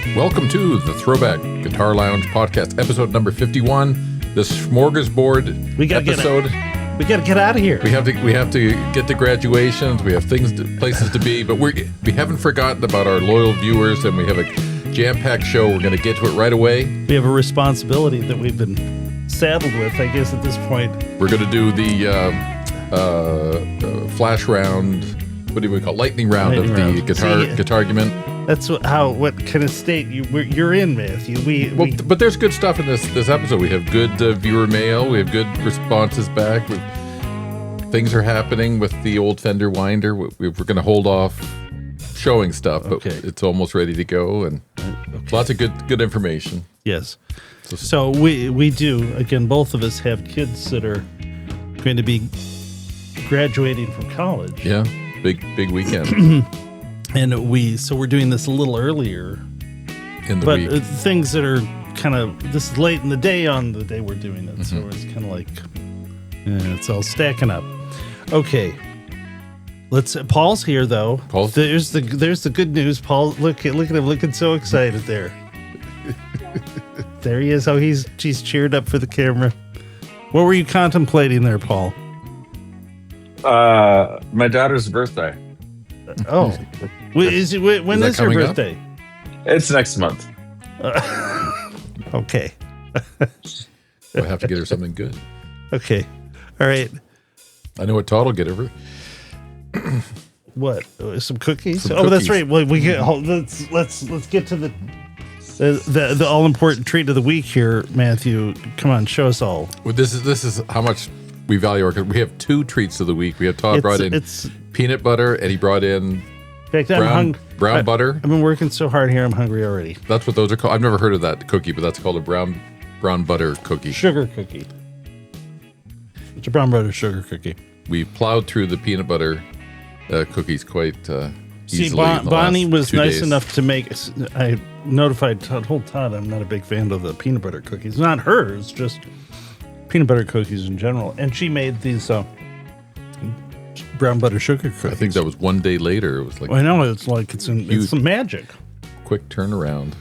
Welcome to the ThroBak Guitar Lounge Podcast, episode number 51. The smorgasbord episode. We got to get out of here. We have to get to graduations. We have places to be, but we haven't forgotten about our loyal viewers, and we have a jam-packed show. We're going to get to it right away. We have a responsibility that we've been saddled with, I guess, at this point. We're going to do the flash round. What do we call lightning round of the Guitargument? That's what kind of state you're in, Matthew. But there's good stuff in this episode. We have good viewer mail. We have good responses back. Things are happening with the old Fender Winder. We're going to hold off showing stuff, but it's almost ready to go, and lots of good information. Yes. So we do, again, both of us have kids that are going to be graduating from college. Yeah, big weekend. And we're doing this a little earlier in the week. But things that are kind of, this is late in the day on the day we're doing it. So it's kind of like, it's all stacking up. Okay. Paul's here though. Paul's? There's the good news. Paul, look at him looking so excited there. There he is. Oh, he's cheered up for the camera. What were you contemplating there, Paul? My daughter's birthday. Oh, when is her birthday? It's next month. Okay. We'll have to get her something good. Okay. All right. I know what Todd will get her. What? Some cookies? Some cookies. That's right. Well, let's get to the all important treat of the week here, Matthew. Come on, show us all. Well, this is how much we value our. We have two treats of the week. We have Todd brought in peanut butter, and he brought in brown butter. I've been working so hard here. I'm hungry already. That's what those are called. I've never heard of that cookie, but that's called a brown butter cookie. Sugar cookie. It's a brown butter sugar cookie. We plowed through the peanut butter cookies quite easily. See, Bonnie was nice enough to make. I notified told Todd I'm not a big fan of the peanut butter cookies. Not hers, just peanut butter cookies in general. And she made these brown butter sugar cookies. I think that was one day later. It was like I know it's like it's some magic. Quick turnaround.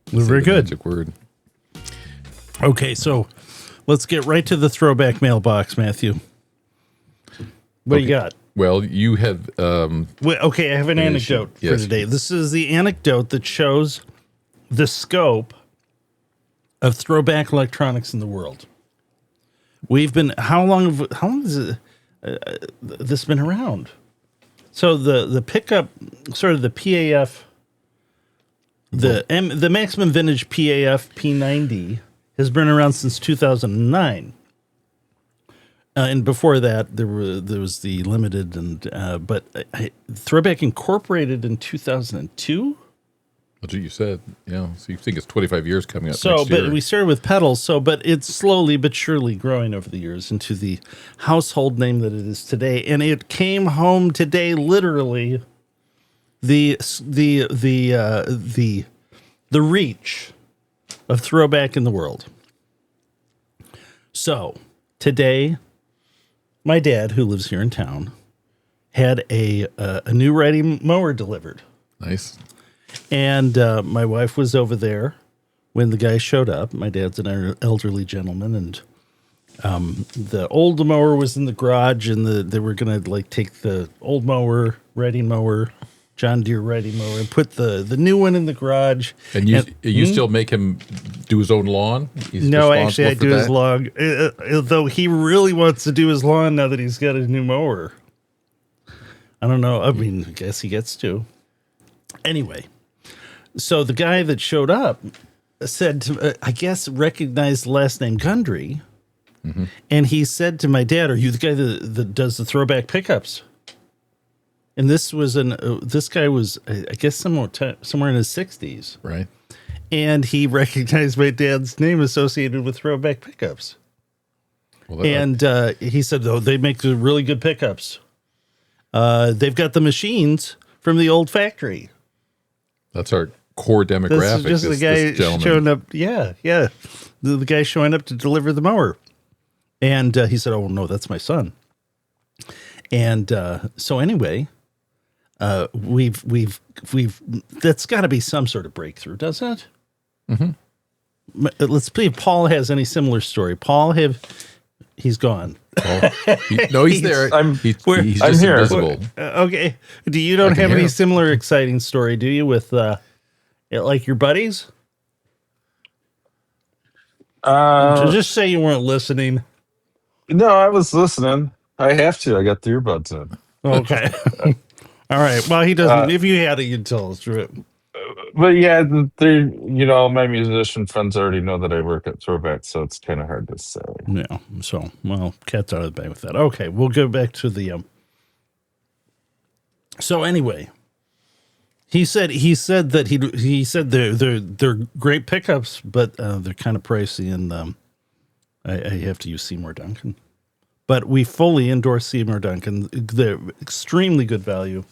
Very good. Magic word. Okay, so let's get right to the ThroBak mailbox, Matthew. What do you got? Well, you have. I have an anecdote for today. This is the anecdote that shows the scope of ThroBak electronics in the world. We've been how long has this been around? So the pickup, sort of the PAF, the maximum vintage PAF P90 has been around since 2009. And before that, there was the limited, but ThroBak incorporated in 2002. That's what you said. Yeah. So you think it's 25 years coming up. So, next year. But we started with pedals. But it's slowly but surely growing over the years into the household name that it is today. And it came home today, literally. The reach of ThroBak in the world. So today, my dad, who lives here in town, had a new riding mower delivered. Nice. And my wife was over there when the guy showed up. My dad's an elderly gentleman, and the old mower was in the garage, and they were going to take the old mower, riding mower, John Deere riding mower, and put the new one in the garage. And you still make him do his own lawn? No, actually, I do his lawn. Though he really wants to do his lawn now that he's got a new mower. I don't know. I mean, I guess he gets to. Anyway, so the guy that showed up said, I guess, recognized the last name Gundry. Mm-hmm. And he said to my dad, "Are you the guy that does the ThroBak pickups?" And this guy was, I guess, somewhere in his 60s. Right. And he recognized my dad's name associated with ThroBak pickups. Well, he said, though, they make really good pickups. They've got the machines from the old factory. That's our core demographic. This is just the guy showing up. Yeah. The guy showing up to deliver the mower. And he said, "Oh, no, that's my son." And so anyway, we've that's got to be some sort of breakthrough, doesn't it? Mm-hmm. Let's see if Paul has any similar story. Paul, he's gone. He's there. He's just here. invisible. Okay. You don't have any similar exciting story, do you, with like your buddies? Just say you weren't listening. No, I was listening. I have to. I got the earbuds in. Okay. All right. Well, he doesn't. If you had it, you'd tell us. But yeah, my musician friends already know that I work at ThroBak, so it's kind of hard to say. Yeah. So, well, cat's out of the bag with that. Okay, we'll go back to the. So anyway, he said that they're great pickups, but they're kind of pricey, and I have to use Seymour Duncan. But we fully endorse Seymour Duncan. They're extremely good value,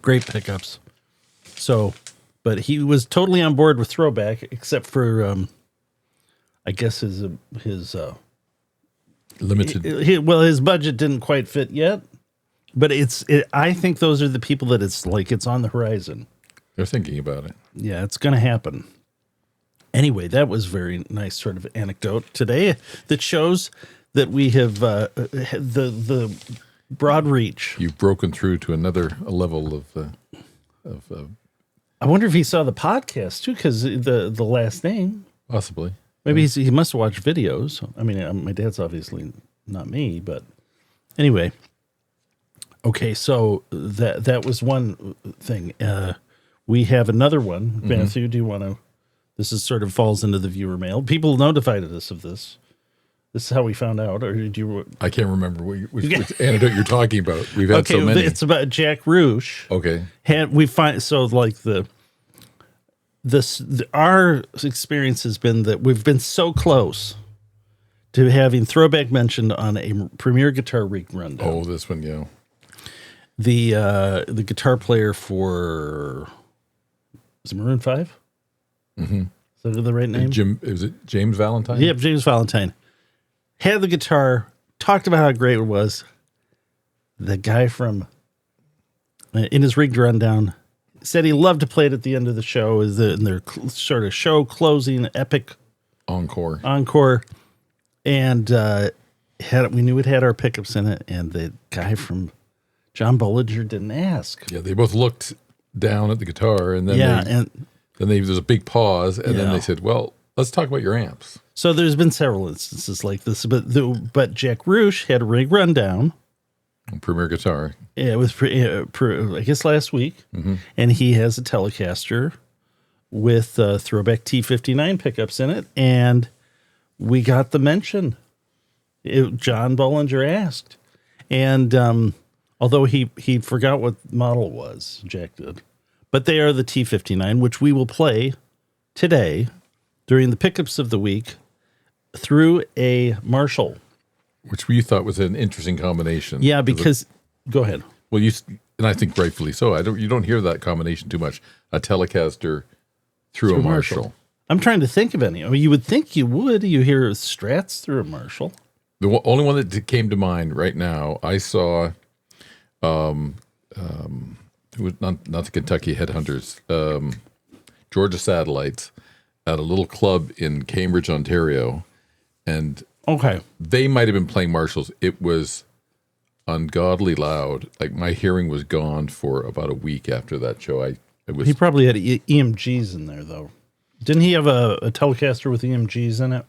great pickups. So. But he was totally on board with ThroBak, except for, I guess his limited. His budget didn't quite fit yet. But I think those are the people that it's on the horizon. They're thinking about it. Yeah, it's going to happen. Anyway, that was very nice sort of anecdote today that shows that we have the broad reach. You've broken through to another level of I wonder if he saw the podcast too, because the last name. Possibly. Maybe he must have watched videos. I mean, my dad's obviously not me, but anyway. Okay, so that was one thing. We have another one. Mm-hmm. Matthew, do you want to? This is sort of falls into the viewer mail. People notified us of this. This is how we found out, or did you? I can't remember which anecdote you're talking about. We've had so many. It's about Jack Ruch. Okay. Our experience has been that we've been so close to having ThroBak mentioned on a Premier Guitar Week rundown. Oh, this one, yeah. The guitar player for is it Maroon 5? Mm-hmm. Is that the right name? Is it James Valentine? Yep, James Valentine. Had the guitar, talked about how great it was. The guy from, in his rigged rundown, said he loved to play it at the end of the show, in their sort of show closing epic encore. And we knew it had our pickups in it, and the guy from John Bollinger didn't ask. Yeah, they both looked down at the guitar, and then there's a big pause, and then they said, "Well, let's talk about your amps." So there's been several instances like this, but Jack Ruch had a rig rundown. Premier Guitar. Yeah, it was, I guess, last week. Mm-hmm. And he has a Telecaster with ThroBak T59 pickups in it. And we got the mention. John Bollinger asked. And although he forgot what model it was, Jack did. But they are the T59, which we will play today during the pickups of the week through a Marshall. Which we thought was an interesting combination. Yeah, because go ahead. Well, and I think rightfully so. You don't hear that combination too much. A Telecaster through a Marshall. I'm trying to think of any. I mean, you would think you would. You hear Strats through a Marshall. The only one that came to mind right now, I saw, it was not the Kentucky Headhunters, Georgia Satellites at a little club in Cambridge, Ontario, and they might have been playing Marshalls. It was ungodly loud. Like my hearing was gone for about a week after that show. He probably had EMGs in there though. Didn't he have a Telecaster with EMGs in it?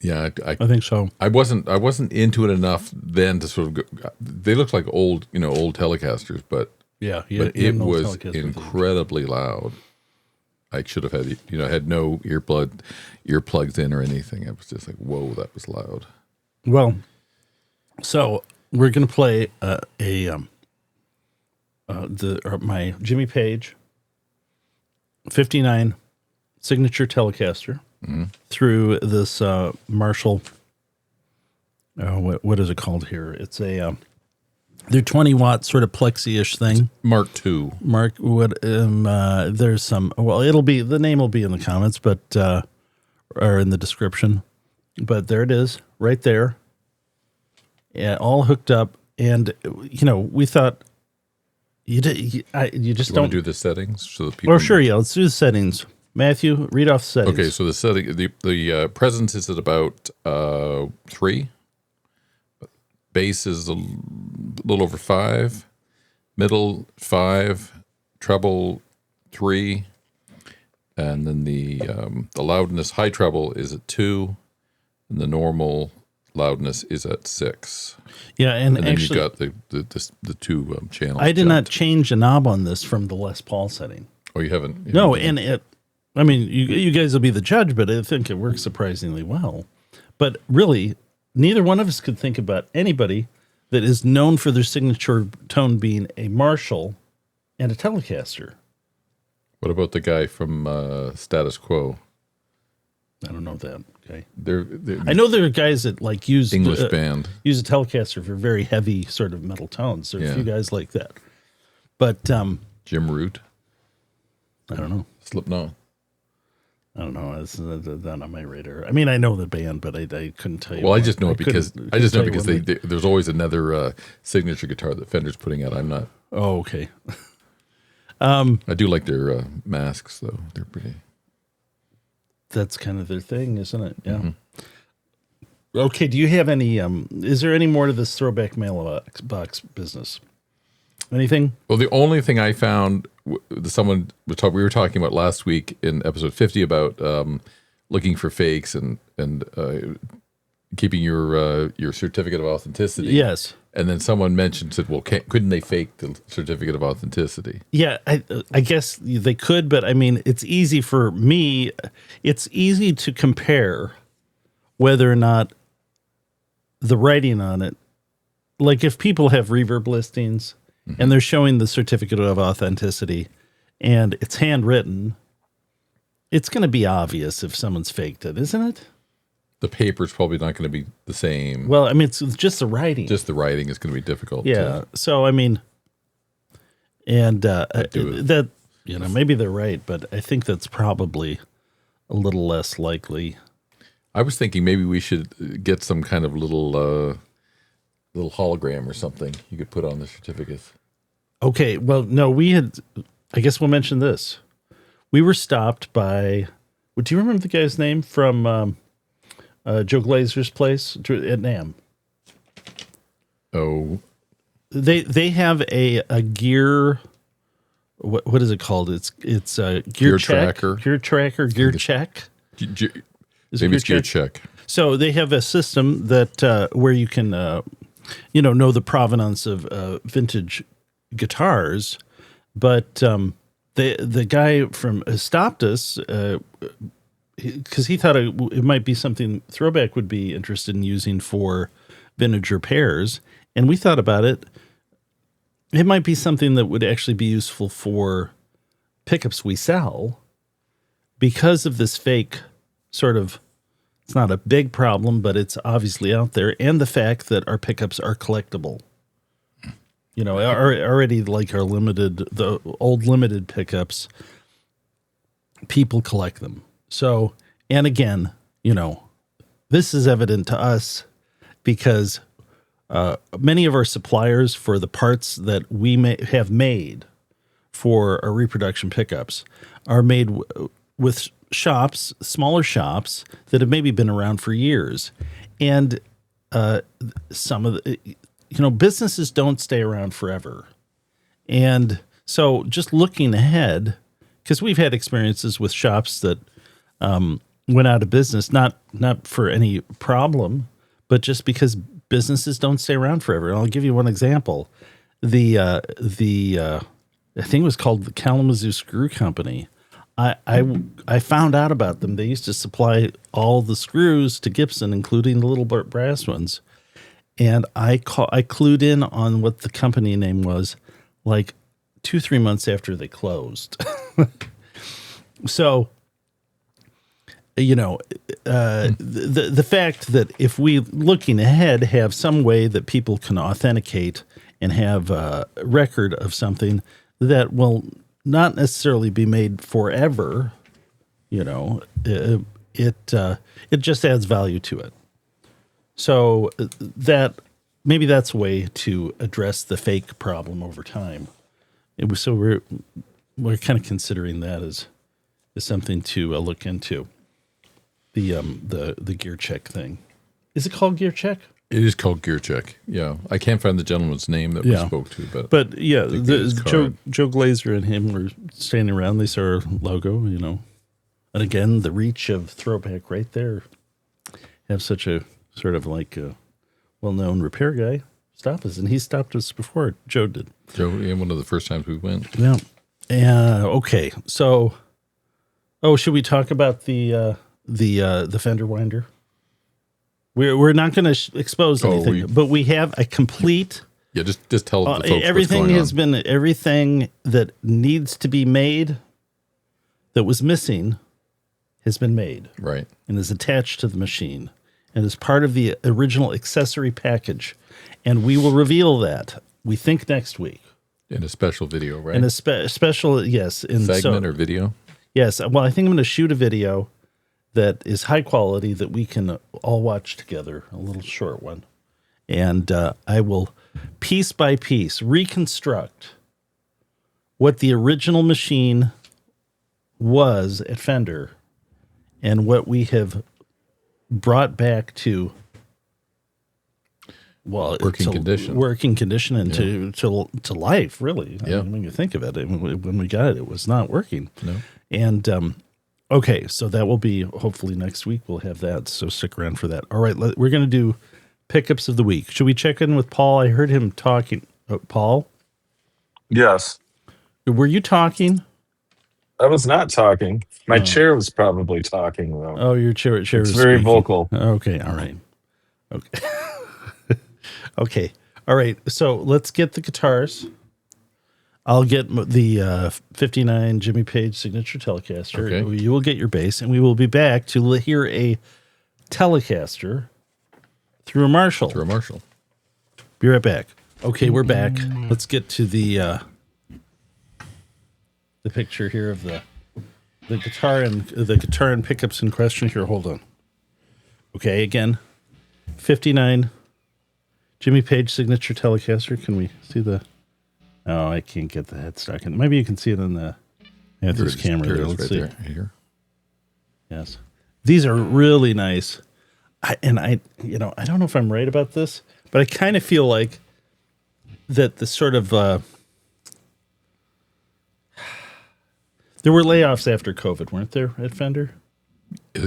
Yeah, I think so. I wasn't into it enough then to sort of go. They looked like old Telecasters, but it was incredibly loud. I should have had had no earplugs in or anything. I was just like, whoa, that was loud. Well, so we're gonna play my Jimmy Page 59 signature Telecaster through this Marshall. What is it called here? It's a they're 20 watt sort of plexi-ish thing. Mark II. There's some. Well, the name will be in the comments, but or in the description. But there it is, right there. Yeah, all hooked up, and we thought You just don't do the settings so that people. Oh, sure, yeah. Let's do the settings. Matthew, read off the settings. Okay, so the setting, the presence is at about 3. Bass is a little over 5. Middle 5. Treble 3. And then the loudness, high treble, is at 2, and the normal loudness is at 6. Yeah, and then actually, you've got the 2 channels. I did not change a knob on this from the Les Paul setting. Oh, you haven't? No, and I mean, you guys will be the judge, but I think it works surprisingly well. But really, neither one of us could think about anybody that is known for their signature tone being a Marshall and a Telecaster. What about the guy from Status Quo? I don't know that guy. I know there are guys that like use English band, use a Telecaster for very heavy sort of metal tones. There are a few guys like that, but Jim Root. I don't know. Slipknot. I don't know. It's not on my radar. I mean, I know the band, but I couldn't tell you. Well, I just know it because there's always another signature guitar that Fender's putting out. I'm not. Oh, okay. I do like their masks, though. They're pretty. That's kind of their thing, isn't it? Yeah. Mm-hmm. Okay. Do you have any? Is there any more to this ThroBak Mailbox business? Anything? Well, the only thing I found, we were talking about last week in episode 50 about looking for fakes and keeping your certificate of authenticity. Yes. And then someone said, well, couldn't they fake the certificate of authenticity? Yeah, I guess they could, but I mean, it's easy for me. It's easy to compare whether or not the writing on it, like if people have reverb listings and they're showing the certificate of authenticity and it's handwritten, it's going to be obvious if someone's faked it, isn't it? The paper's probably not going to be the same. Well, I mean, it's just the writing. Just the writing is going to be difficult. Yeah. So, I mean, and that, maybe they're right, but I think that's probably a little less likely. I was thinking maybe we should get some kind of little hologram or something you could put on the certificates. Okay. Well, no, I guess we'll mention this. We were stopped by, do you remember the guy's name from Joe Glazer's place at NAMM? Oh, they have a gear. What is it called? It's a gear check, tracker, gear check. Maybe it's gear check. So they have a system that where you can know the provenance of vintage guitars, but the guy stopped us. Because he thought it might be something ThroBak would be interested in using for vintage repairs. And we thought about it. It might be something that would actually be useful for pickups we sell because of this fake sort of, it's not a big problem, but it's obviously out there. And the fact that our pickups are collectible. Already like the old limited pickups, people collect them. So, and again, this is evident to us because many of our suppliers for the parts that we have made for our reproduction pickups are made with shops, smaller shops that have maybe been around for years. And some of the, businesses don't stay around forever. And so just looking ahead, because we've had experiences with shops that went out of business, not for any problem, but just because businesses don't stay around forever. And I'll give you one example. I think it was called the Kalamazoo Screw Company. I found out about them. They used to supply all the screws to Gibson, including the little brass ones. And I clued in on what the company name was like 2-3 months after they closed. So, the fact that if we, looking ahead, have some way that people can authenticate and have a record of something that will not necessarily be made forever, it just adds value to it. So that maybe that's a way to address the fake problem over time. So we're kind of considering that as something to look into. The gear check thing. Is it called gear check? It is called gear check. Yeah, I can't find the gentleman's name that we spoke to, but yeah, Joe Glazer and him were standing around. They saw our logo, and again the reach of ThroBak right there. Have such a sort of like a well-known repair guy stop us, and he stopped us before Joe did. Joe, one of the first times we went. Yeah. Okay. So, should we talk about the fender winder? We're not going to expose anything, but we have a complete. Yeah, just tell the folks everything what's going has on. been everything that needs to be made that was missing has been made, right, and is attached to the machine and is part of the original accessory package, and we will reveal that we think next week in a special video, right? In a special, yes, in segment or video. Yes, well, I think I'm going to shoot a video that is high quality that we can all watch together, a little short one. And I will, piece by piece, reconstruct what the original machine was at Fender and what we have brought back to, working condition and to life, really. Yeah. I mean, when you think of it, when we got it, it was not working. No. And okay, so that will be hopefully next week. We'll have that, so stick around for that. All right, we're going to do pickups of the week. Should we check in with Paul? I heard him talking. Paul? Yes. Were you talking? I was not talking. My chair was probably talking, though. Oh, your chair it's is very speaking. vocal. Okay, all right. Okay. Okay, all right. So let's get the guitars. I'll get the 59 Jimmy Page signature Telecaster. Okay. You will get your bass, and we will be back to hear a Telecaster through a Marshall. Be right back. Okay, we're back. Let's get to the picture here of the guitar and pickups in question here. Hold on. Okay, again, 59 Jimmy Page signature Telecaster. Can we see the? Oh, I can't get the headstock in. Maybe you can see it on the this camera there. Let's see. Here. Yes. These are really nice. I don't know if I'm right about this, but I kind of feel like that the sort of there were layoffs after COVID, weren't there, at Fender?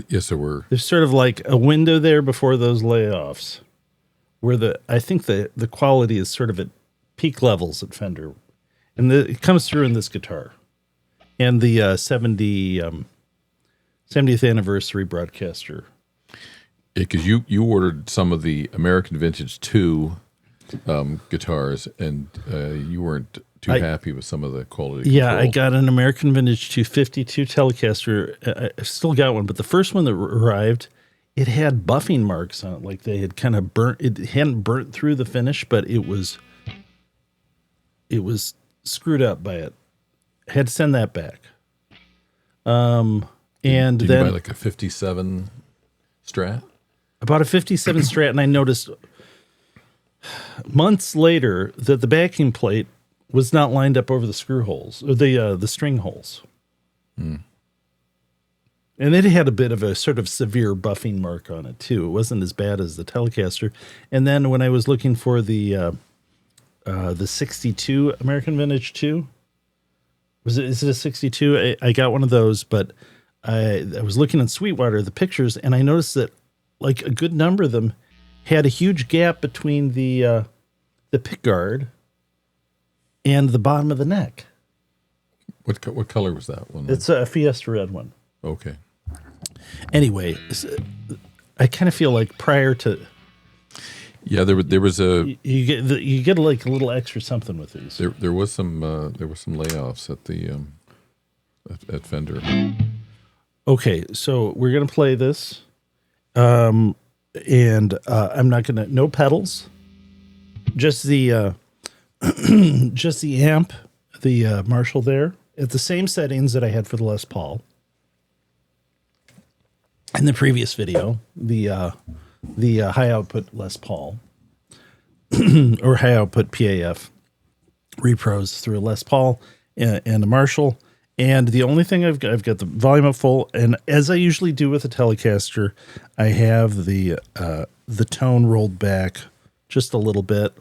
Yes, there were. There's sort of like a window there before those layoffs where I think the quality is sort of at peak levels at Fender, and it comes through in this guitar and the 70th anniversary broadcaster. Yeah, because you ordered some of the American Vintage 2 guitars, and you weren't too happy with some of the quality. Yeah, control. I got an American Vintage 252 Telecaster. I still got one, but the first one that arrived, it had buffing marks on it, like they had kind of burnt. It hadn't burnt through the finish, but it was screwed up by it. I had to send that back. And did then you buy like a 57 Strat? About a 57 Strat, and I noticed months later that the backing plate was not lined up over the screw holes, or the string holes. And it had a bit of a sort of severe buffing mark on it too. It wasn't as bad as the Telecaster. And then when I was looking for the 62 American Vintage 2, is it a 62? I got one of those, but I was looking in Sweetwater, the pictures, and I noticed that like a good number of them had a huge gap between the pick guard and the bottom of the neck. What color was that one? It's a Fiesta red one. Okay. Anyway, I kind of feel like prior to there was a you get like a little extra something with these. There was some layoffs at the at Fender. Okay, so we're gonna play this, and I'm not gonna no pedals, just the just the amp, the Marshall there at the same settings that I had for the Les Paul in the previous video, the high output Les Paul or high output PAF repros through a Les Paul and a Marshall. And the only thing I've got the volume up full, and as I usually do with a Telecaster, I have the tone rolled back just a little bit.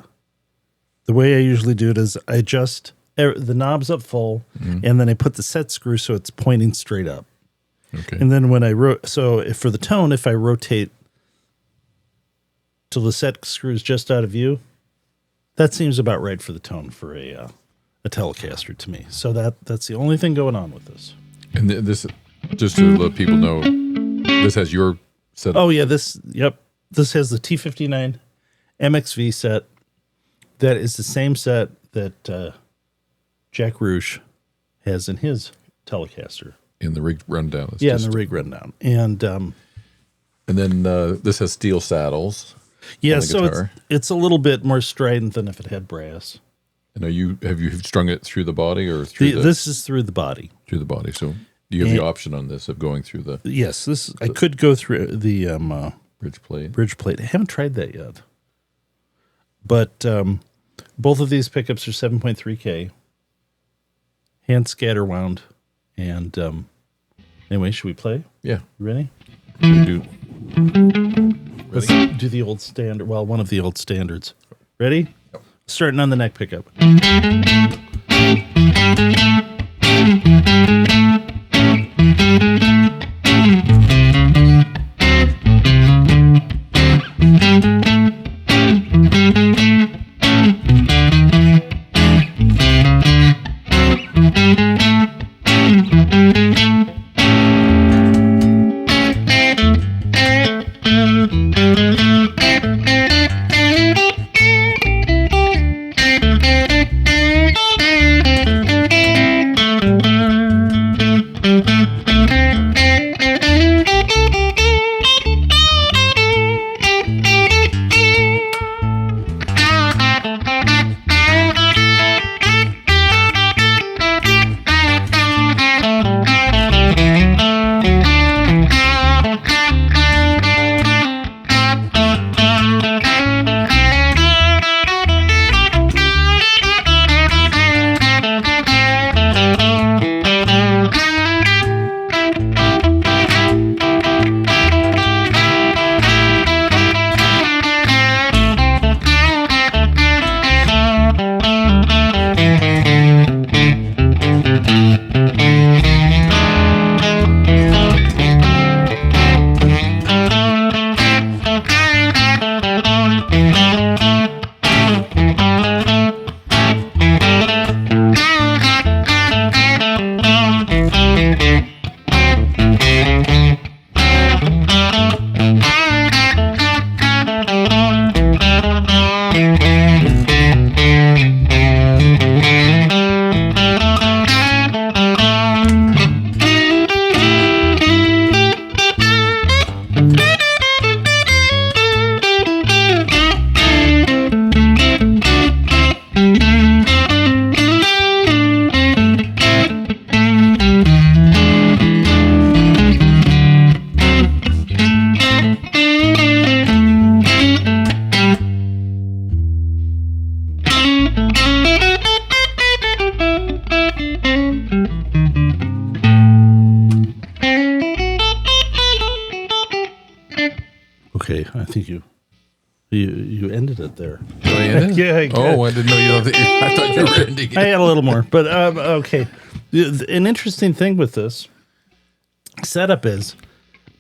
The way I usually do it is I adjust the knobs up full, and then I put the set screw so it's pointing straight up. Okay. And then when for the tone, if I rotate till the set screw is just out of view, that seems about right for the tone for a Telecaster to me. So that's the only thing going on with this. And this, just to let people know, this has your setup. Oh yeah, this has the T59 MXV set. That is the same set that Jack Ruch has in his Telecaster. In the rig rundown. In the rig rundown. And then this has steel saddles. Yeah, so it's a little bit more strident than if it had brass. And have you strung it through the body or through this is through the body. Through the body. So you have the option on this of going through the... Yes, I could go through the... bridge plate. Bridge plate. I haven't tried that yet. But both of these pickups are 7.3K. Hand scatter wound. And anyway, should we play? Yeah. You ready? We do. Let's do the old standard. Well, one of the old standards. Ready? Yep. Starting on the neck pickup. Okay, I think you ended it there. Oh, I ended? Yeah. I didn't know I thought you were ending it. I had a little more, but okay. An interesting thing with this setup is,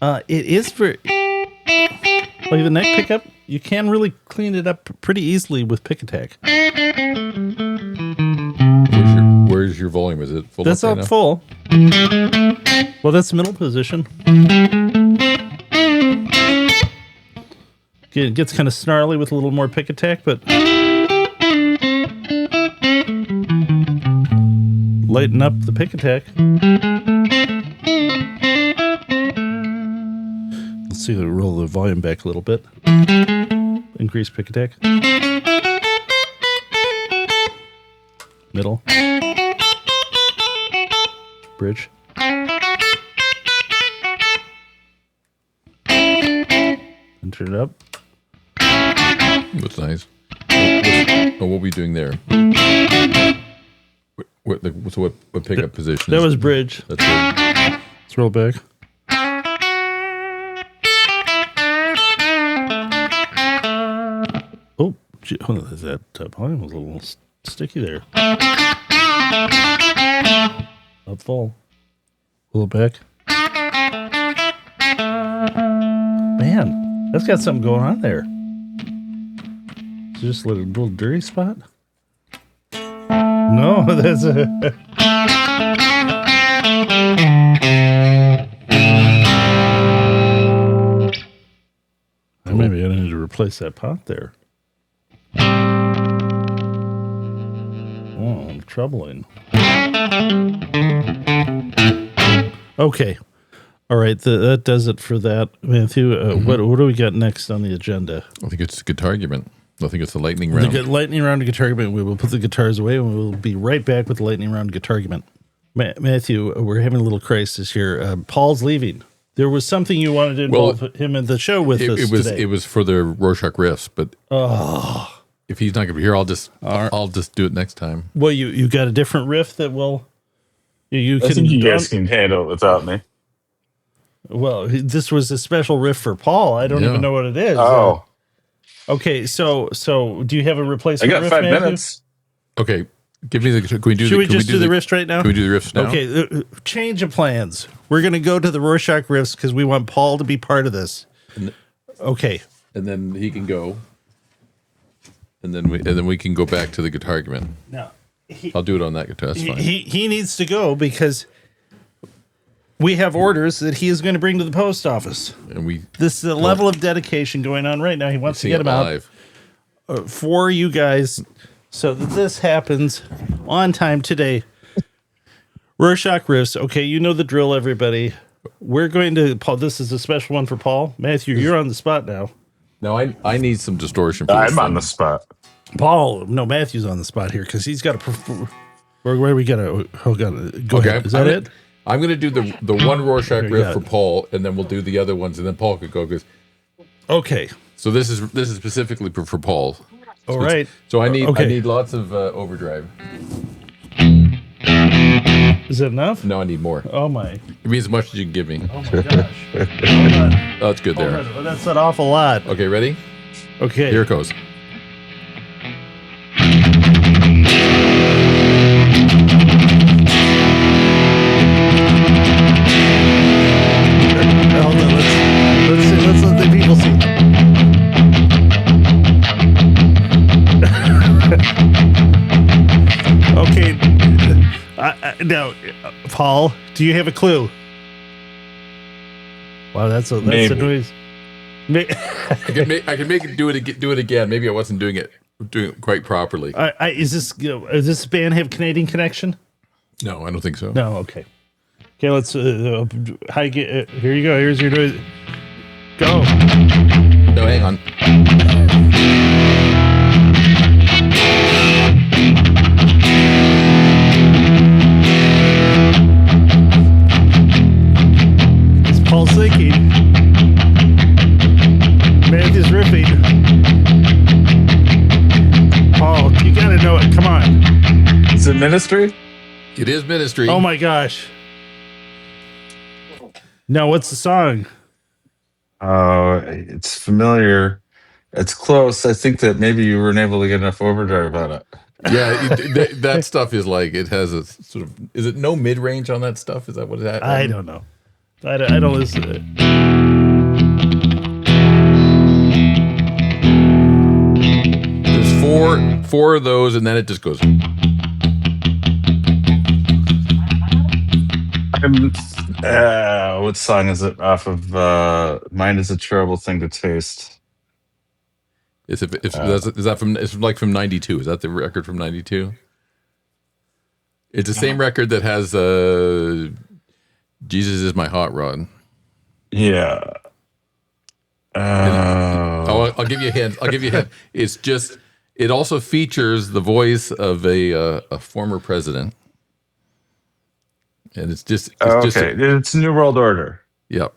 it is for like the neck pickup. You can really clean it up pretty easily with Pick Attack. Where's your volume? Is it full? That's up full. Well, that's the middle position. It gets kind of snarly with a little more Pick Attack, but lighten up the Pick Attack. Let's see, roll the volume back a little bit. Increase Pick Attack. Middle. Bridge. And turn it up. That's nice. What are we doing there? What pickup position? That was bridge. That's it. Let's roll back. Oh, that volume was a little sticky there. Up full. Pull it back. Man, that's got something going on there. Is this a little dirty spot? No, that's a... Maybe I need to replace that pot there. Oh, I'm troubling. Okay. All right, that does it for that. Matthew, what do we got next on the agenda? I think it's Guitargument. I think it's the lightning round. The lightning round of Guitargument. We will put the guitars away and we will be right back with the lightning round of Guitargument. Matthew, we're having a little crisis here. Paul's leaving. There was something you wanted to involve him in the show with us today. It was for the Rorschach Riffs, but if he's not going to be here, I'll just do it next time. Well, you got a different riff that will I think you guys can handle it without me. Well, this was a special riff for Paul. I don't even know what it is. Oh, okay. So do you have a replacement? I got riff, 5 Matthew? minutes. Okay, give me the. Can we do? Should we just do the riffs right now? Can we do the riffs now? Okay, change of plans. We're going to go to the Rorschach Riffs because we want Paul to be part of this. Okay. And then he can go. And then we can go back to the Guitargument. No, I'll do it on that guitar. That's fine. He needs to go because we have orders that he is going to bring to the post office. And this is a level of dedication going on right now. He wants to get them out for you guys so that this happens on time today. Rorschach Riffs. Okay, you know the drill, everybody. We're going to, Paul, this is a special one for Paul. Matthew, you're on the spot now. No, I need some distortion for I'm on the spot. Paul, no, Matthew's on the spot here because he's got to perform. Where we got to, go ahead. Is that it? I'm going to do the one Rorschach riff for Paul, and then we'll do the other ones, and then Paul could go. Okay. So this is specifically for Paul. All right. So I need lots of overdrive. Is that enough? No, I need more. Oh my! Give me as much as you can give me. Oh my gosh! Hold on. Oh, that's good there. Oh, that's an awful lot. Okay, ready? Okay. Here it goes. Hold on. Let's let the people see. Okay. Now, Paul, do you have a clue? Wow, that's a noise. I can make it do it again. Maybe I wasn't doing it quite properly. Does this band have Canadian connection? No, I don't think so. No. Okay. Okay. Let's. How you get? Here you go. Here's your noise. Go. No, hang on. Paul's thinking. Matthew's riffing. Paul, you gotta know it. Come on. Is it Ministry? It is Ministry. Oh my gosh. Now, what's the song? Oh, it's familiar. It's close. I think that maybe you weren't able to get enough overdrive on it. Yeah, that stuff is like, it has a sort of, is it no mid-range on that stuff? Is that what it has? I don't know. I don't listen to it. There's four of those, and then it just goes. What song is it off of? Mine is a Terrible Thing to Taste. Is that from? It's like from '92. Is that the record from '92? It's the same record that has Jesus Is My Hot Rod. Yeah. I'll give you a hint. It's just. It also features the voice of a former president, and it's it's New World Order. Yep.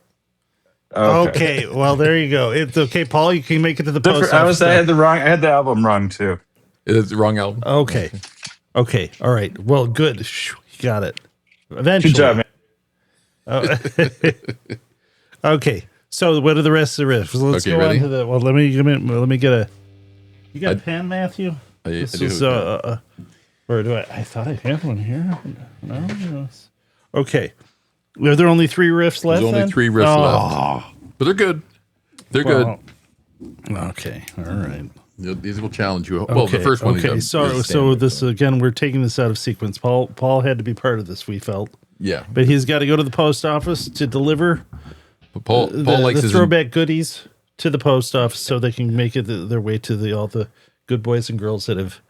Okay. Well, there you go. It's okay, Paul. You can make it to the post office. I had the album wrong too. It's the wrong album. Okay. Okay. All right. Well, good. You got it. Eventually. Good job, man. Okay. So what are the rest of the riffs? Let's go ready? on to the. Well, let me get a. You got a pen, Matthew? I do. Or do I? I thought I had one here. No. Okay. Are there only 3 riffs left? There's only 3 riffs left, but they're good. They're good. Okay. All right. These will challenge you. Well, the first one. Okay. So this again, we're taking this out of sequence. Paul had to be part of this. We felt. Yeah. But he's got to go to the post office to deliver. Paul likes the his ThroBak goodies to the post office so they can make it their way to all the good boys and girls that have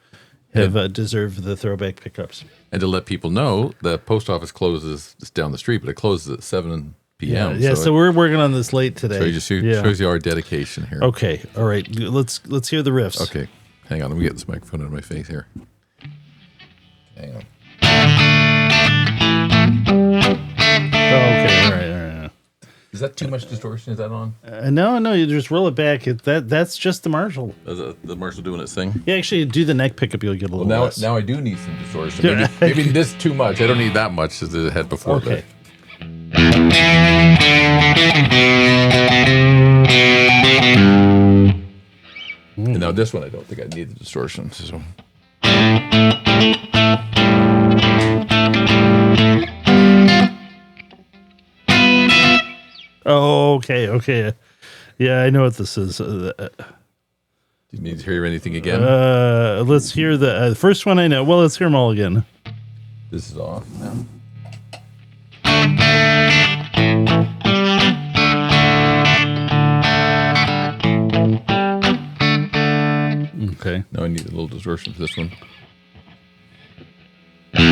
deserved the ThroBak pickups. And to let people know, the post office closes just down the street, but it closes at 7 p.m. Yeah, so we're working on this late today. So it just shows you our dedication here. Okay, all right. Let's hear the riffs. Okay, hang on. Let me get this microphone out of my face here. Hang on. Okay, all right. Is that too much distortion? Is that on? No. You just roll it back. That's just the Marshall. Is the Marshall doing its thing? Yeah, actually, do the neck pickup. You'll get a little less. Now I do need some distortion. Maybe this is too much. I don't need that much as it had before. Okay. And now this one, I don't think I need the distortion. So. Oh, okay. Yeah, I know what this is. Do you need to hear anything again? Let's hear the first one I know. Well, let's hear them all again. This is off now. Okay. Now I need a little distortion for this one. And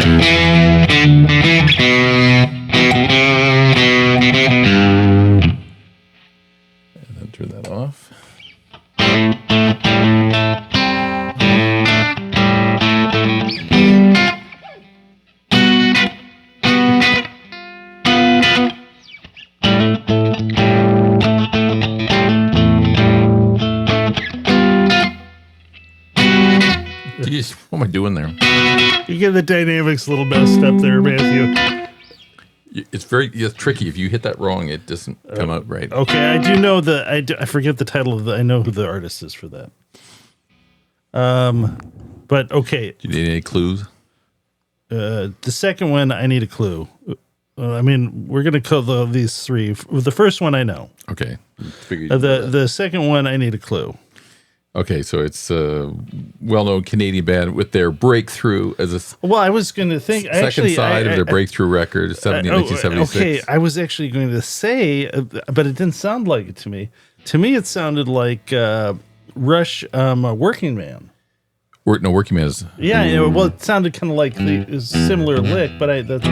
then turn that off. Jeez, what am I doing there? You get the dynamics a little messed up there, Matthew. It's tricky. If you hit that wrong, it doesn't come out right. Okay, I do know I forget the title of I know who the artist is for that. But okay. Do you need any clues? The second one, I need a clue. I mean, we're gonna call these 3. The first one I know. Okay. The second one, I need a clue. Okay, so it's a well-known Canadian band with their breakthrough as a I was going to think second side of their breakthrough record, 1976. Okay, I was actually going to say, but it didn't sound like it to me. To me, it sounded like Rush, Working Man. Working Man is. Yeah, well, it sounded kind of like the similar lick, but that's.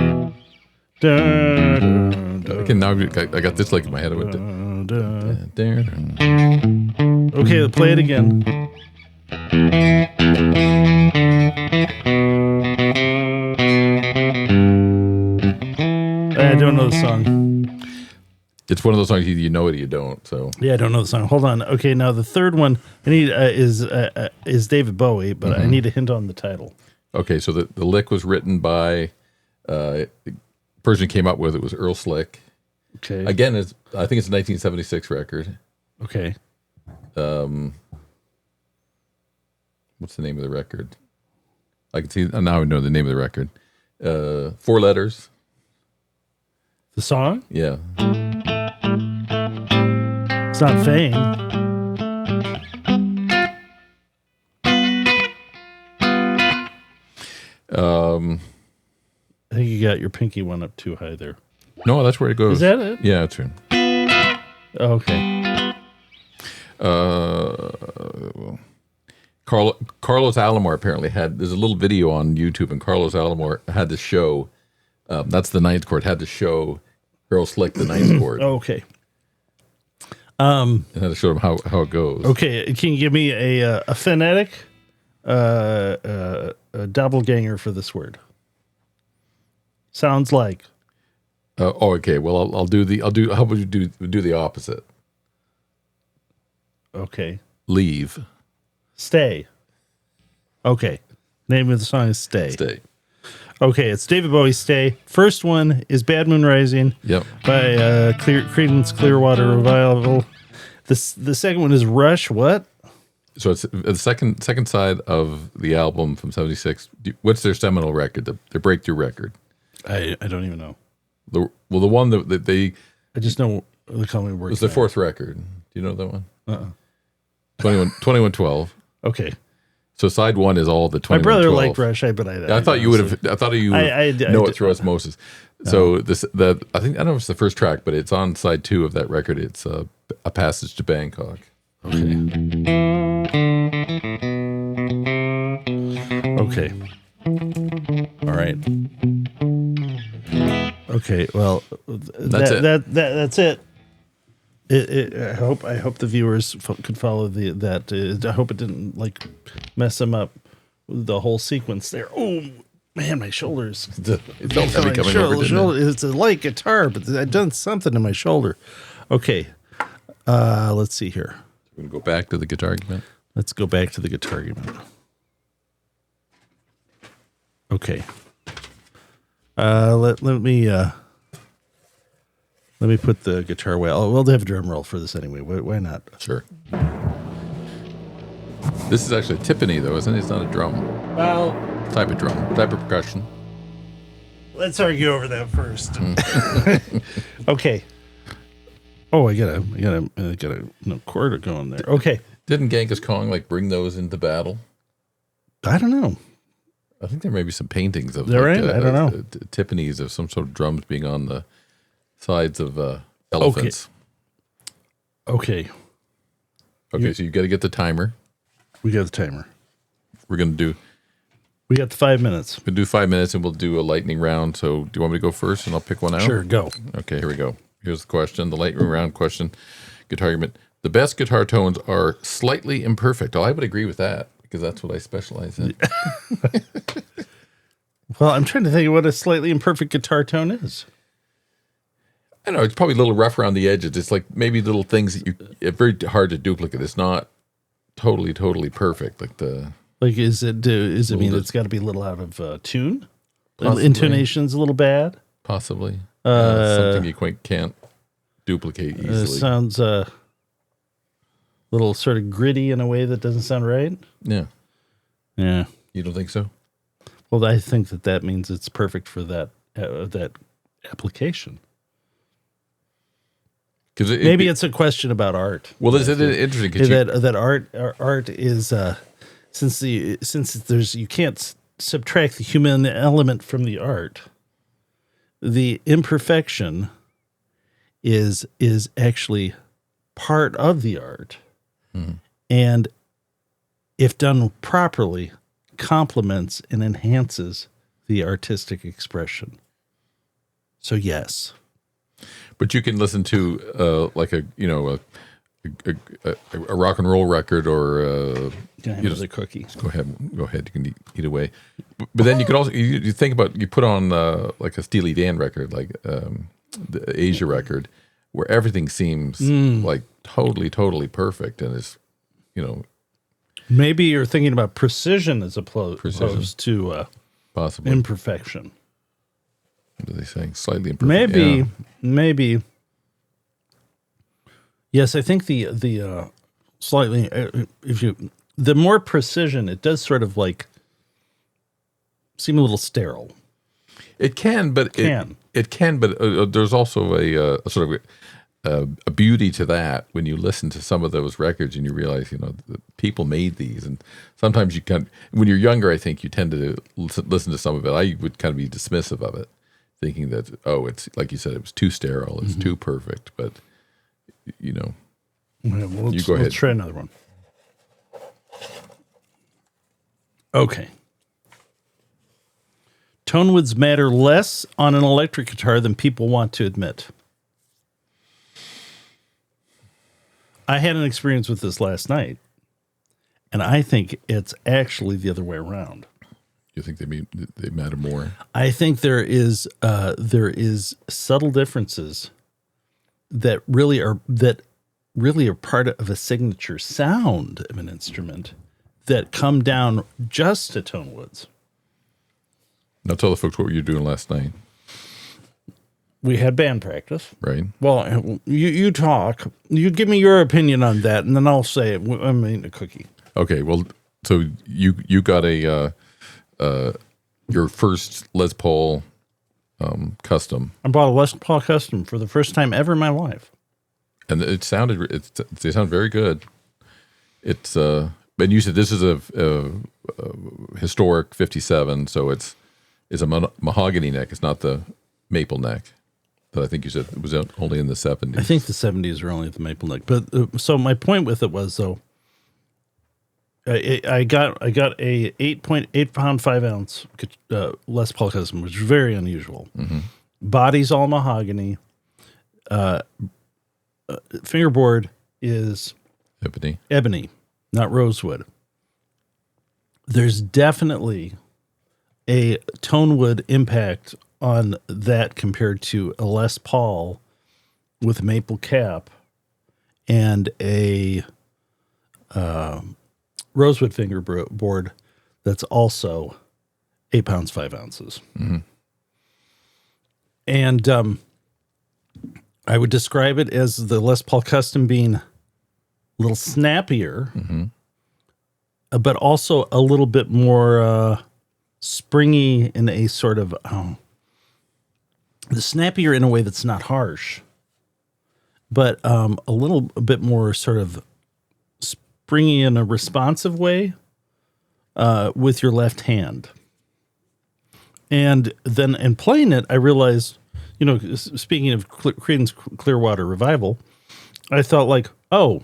Okay, now I got this lick in my head. Okay, play it again. I don't know the song. It's one of those songs you know it or you don't. So yeah, I don't know the song. Hold on. Okay, now the third one I need is David Bowie, but I need a hint on the title. Okay, so the lick was written by the person who came up with it was Earl Slick. Okay. Again, I think it's a 1976 record. Okay. What's the name of the record? I can see now. I know the name of the record. 4 letters. The song? Yeah. It's not Fame. I think you got your pinky one up too high there. No, that's where it goes. Is that it? Yeah, that's right. Okay. Carlos Alomar apparently there's a little video on YouTube, and Carlos Alomar had to show, that's the 9th chord, had to show Earl Slick the 9th chord. Okay. And had to show him how it goes. Okay, can you give me a phonetic a doppelganger for this word? Sounds like. Okay. Well, how about you do the opposite? Okay. Leave. Stay. Okay. Name of the song is Stay. Stay. Okay, it's David Bowie's Stay. First one is Bad Moon Rising Yep. by Creedence Clearwater Revival. The second one is Rush. What? So it's the second side of the album from '76. What's their seminal record? Their breakthrough record? I don't even know. The one that they. I just know the company works. It was the fourth record. Do you know that one? 2112. Okay. So side one is all the 2112. My brother liked Rush, I thought you would have. I thought you would know it through osmosis. So I don't know if it's the first track, but it's on side 2 of that record. It's a Passage to Bangkok. Okay. Okay. All right. Okay. Well, that's it. I hope the viewers could follow that. I hope it didn't like mess them up. The whole sequence there. Oh man, my shoulders. It felt heavy coming over. It's a light guitar, but I've done something to my shoulder. Okay. Let's see here. We're gonna go back to the Guitargument. Let's go back to the Guitargument. Okay. Let me put the guitar well. We'll have a drum roll for this anyway. Why not? Sure. This is actually a timpani, though, isn't it? It's not a drum. Well, Type of drum, type of percussion. let's argue over that first. Okay. Oh, I got a chord going there. Okay. Didn't Genghis Khan bring those into battle? I don't know. I think there may be some paintings of I don't know. timpanis of some sort of drums being on the sides of elephants. Okay. Okay, so you got to get the timer. We got the timer. We got the 5 minutes. We'll do 5 minutes and we'll do a lightning round. So do you want me to go first and I'll pick one out? Sure, go. Okay, here we go. Here's the question, the lightning round question. Guitargument. The best guitar tones are slightly imperfect. Oh, I would agree with that because that's what I specialize in. Well, I'm trying to think of what a slightly imperfect guitar tone is. I don't know, it's probably a little rough around the edges. It's like maybe little things that it's very hard to duplicate. It's not totally perfect. Does it mean it's got to be a little out of tune? Possibly. Intonation's a little bad? Possibly. Something you quite can't duplicate easily. Sounds a little sort of gritty in a way that doesn't sound right. Yeah. Yeah. You don't think so? Well, I think that means it's perfect for that application. Maybe it's a question about art. Well, is it interesting? That art is since you can't subtract the human element from the art. The imperfection is actually part of the art, and if done properly, complements and enhances the artistic expression. So yes. But you can listen to a rock and roll record or Can I have another cookie? Go ahead. You can eat away. But then you could also you think about you put on like a Steely Dan record, like the Asia record, where everything seems like totally perfect, and it's maybe you're thinking about precision as opposed to possibly imperfection. What are they saying? Slightly imperfect. Maybe. Yes, I think the slightly the more precision, it does sort of like seem a little sterile. It can, but there's also a sort of a beauty to that when you listen to some of those records and you realize the people made these, and sometimes you can. When you're younger, I think you tend to listen to some of it. I would kind of be dismissive of it, thinking that it's like you said, it was too sterile, it's too perfect. But you go ahead. Let's try another one. Okay. Tone woods matter less on an electric guitar than people want to admit. I had an experience with this last night, and I think it's actually the other way around. You think they matter more? I think there is subtle differences that really are part of a signature sound of an instrument that come down just to tone woods. Now tell the folks what were you doing last night. We had band practice. Right. Well, you talk. You give me your opinion on that, and then I'll say it. I'm eating a cookie. Okay. Well, so you got a your first Les Paul custom. I bought a Les Paul custom for the first time ever in my life, and they sound very good. It's and you said this is a historic 57, so it's a mahogany neck. It's not the maple neck. But I think you said it was only in the 70s. I think the 70s were only the maple neck. But so my point with it was, though, I got a 8.8 pound 5 ounce Les Paul custom, which is very unusual. Mm-hmm. Body's all mahogany. Fingerboard is ebony, not rosewood. There's definitely a tone wood impact on that compared to a Les Paul with a maple cap and a rosewood fingerboard that's also 8 pounds 5 ounces. Mm-hmm. And I would describe it as the Les Paul custom being a little snappier, mm-hmm. But also a little bit more springy in a sort of the snappier in a way that's not harsh, but a little bit more sort of springy in a responsive way with your left hand. And then in playing it, I realized, speaking of Creedence Clearwater Revival, I thought like, oh,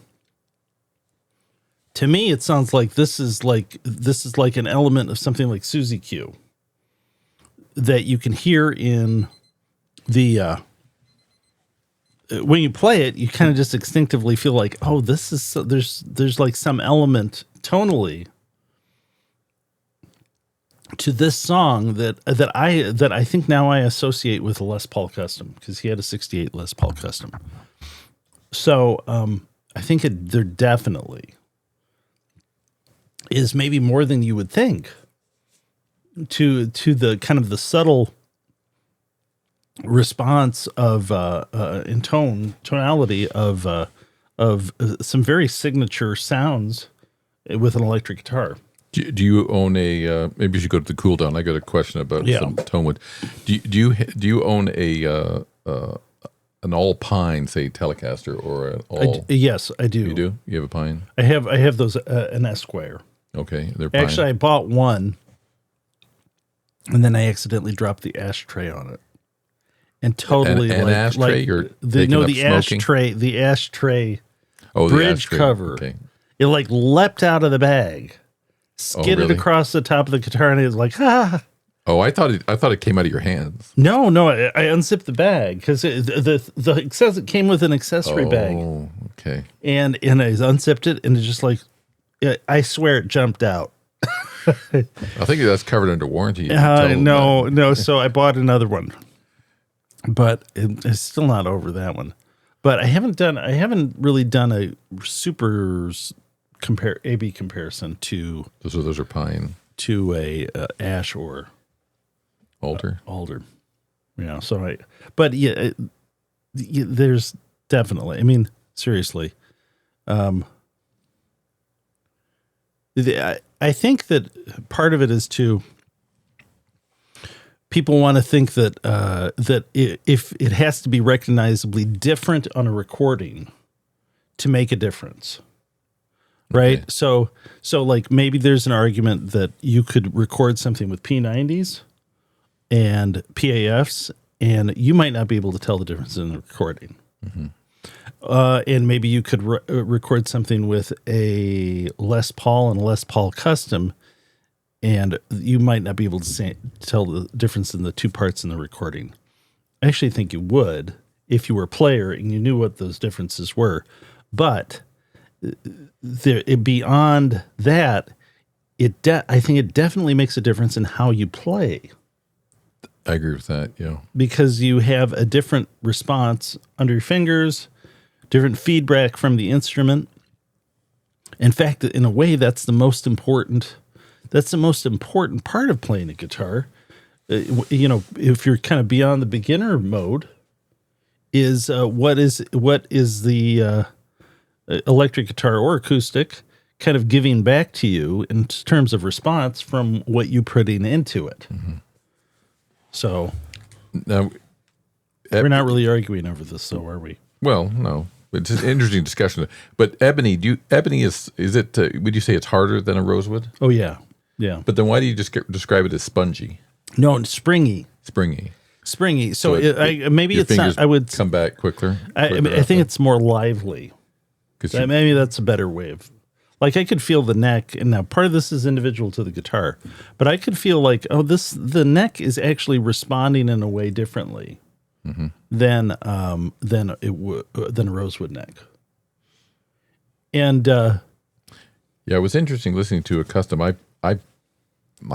to me, it sounds like this is like an element of something like Suzy Q that you can hear in the when you play it, you kind of just instinctively feel like, oh, this is there's like some element tonally to this song that I think now I associate with a Les Paul custom, because he had a 68 Les Paul custom. So I think there definitely is maybe more than you would think to the kind of the subtle response of in tonality of some very signature sounds with an electric guitar. Do you own a? Maybe you should go to the cool down. I got a question about some tone wood. Do you own an all pine, say Telecaster, or an all? Yes, I do. You do? You have a pine? I have those an Esquire. Okay, they're pine. Actually, I bought one, and then I accidentally dropped the ashtray on it, and totally an ashtray. You're the ashtray. The ashtray bridge cover. Okay. It like leapt out of the bag, skidded across the top of the guitar, and it was like, ah. Oh, I thought it came out of your hands. No, I unzipped the bag because it came with an accessory bag. Oh, okay. And I unzipped it, and it just like, I swear it jumped out. I think that's covered under warranty. No. So I bought another one, but it's still not over that one. But I haven't really done a super A/B comparison to those are pine to a ash or alder. Yeah. So there's definitely. I mean, seriously. I think that part of it is people want to think that if it has to be recognizably different on a recording to make a difference, right? Okay. So like maybe there's an argument that you could record something with P90s and PAFs, and you might not be able to tell the difference in the recording. Mm-hmm. And maybe you could record something with a Les Paul and a Les Paul custom, and you might not be able to tell the difference in the two parts in the recording. I actually think you would if you were a player and you knew what those differences were. But beyond that, I think it definitely makes a difference in how you play. I agree with that, yeah. Because you have a different response under your fingers, different feedback from the instrument. In fact, in a way, that's the most important. That's the most important part of playing a guitar. If you're kind of beyond the beginner mode, is what is the electric guitar or acoustic kind of giving back to you in terms of response from what you're putting into it. Mm-hmm. So now we're not really arguing over this, though, are we? Well, no. It's an interesting discussion. But ebony, is it? Would you say it's harder than a rosewood? Oh yeah, yeah. But then why do you just describe it as spongy? No, it's springy. Springy. So maybe it's not. I would come back quicker. I think it's more lively. Maybe that's a better way of. Like I could feel the neck, and now part of this is individual to the guitar, but I could feel like, the neck is actually responding in a way differently than a rosewood neck. And it was interesting listening to a custom. I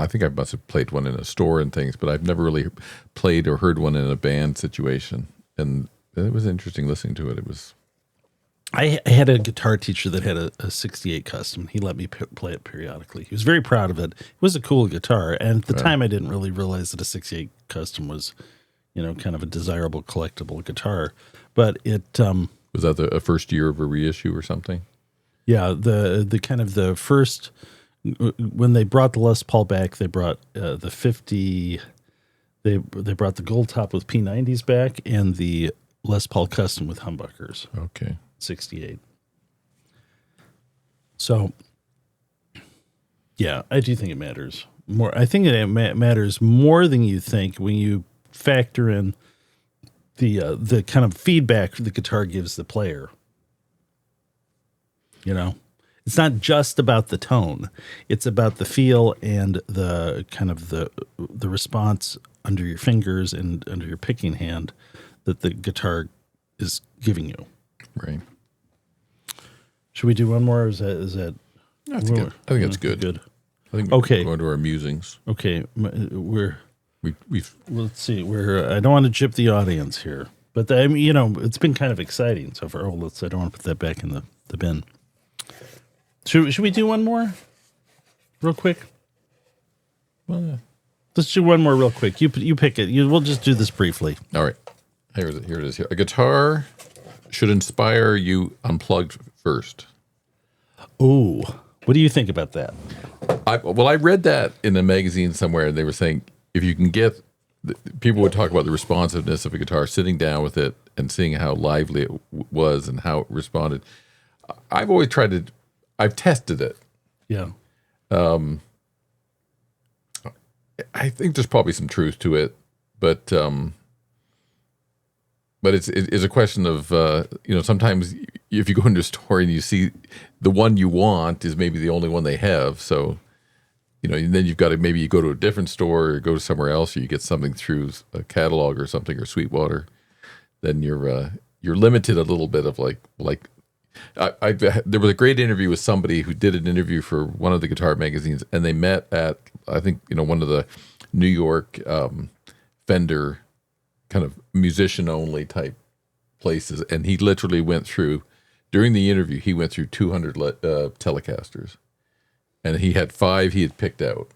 think I must have played one in a store and things, but I've never really played or heard one in a band situation, and it was interesting listening to it. It was. I had a guitar teacher that had a 68 custom. He let me play it periodically. He was very proud of it. It was a cool guitar. And at the time, I didn't really realize that a 68 custom was, kind of a desirable collectible guitar. But it... was that a first year of a reissue or something? Yeah, the kind of the first... When they brought the Les Paul back, they brought the 50... They brought the gold top with P90s back and the Les Paul custom with humbuckers. Okay. 68. So, yeah, I do think it matters more. I think it matters more than you think when you factor in the kind of feedback the guitar gives the player. It's not just about the tone; it's about the feel and the kind of the response under your fingers and under your picking hand that the guitar is giving you. Right. Should we do one more? Or is that? I think that's good. Good. I think okay. We're going to our musings. Okay, we've. Let's see. I don't want to jip the audience here, but it's been kind of exciting so far. I don't want to put that back in the bin. Should we do one more, real quick? Well, let's do one more real quick. You pick it. We'll just do this briefly. All right. Here it is. A guitar should inspire you unplugged first. Ooh, what do you think about that? I read that in a magazine somewhere, and they were saying if you can get, people would talk about the responsiveness of a guitar, sitting down with it and seeing how lively it was and how it responded. I've tested it. Yeah. I think there's probably some truth to it, but it's a question of, sometimes if you go into a store and you see the one you want is maybe the only one they have. So, and then you've got to, maybe you go to a different store or go to somewhere else, or you get something through a catalog or something, or Sweetwater, then you're limited a little bit of there was a great interview with somebody who did an interview for one of the guitar magazines, and they met at, I think, one of the New York Fender kind of musician only type places, and he literally went through, during the interview, he went through 200 Telecasters, and he had 5 he had picked out.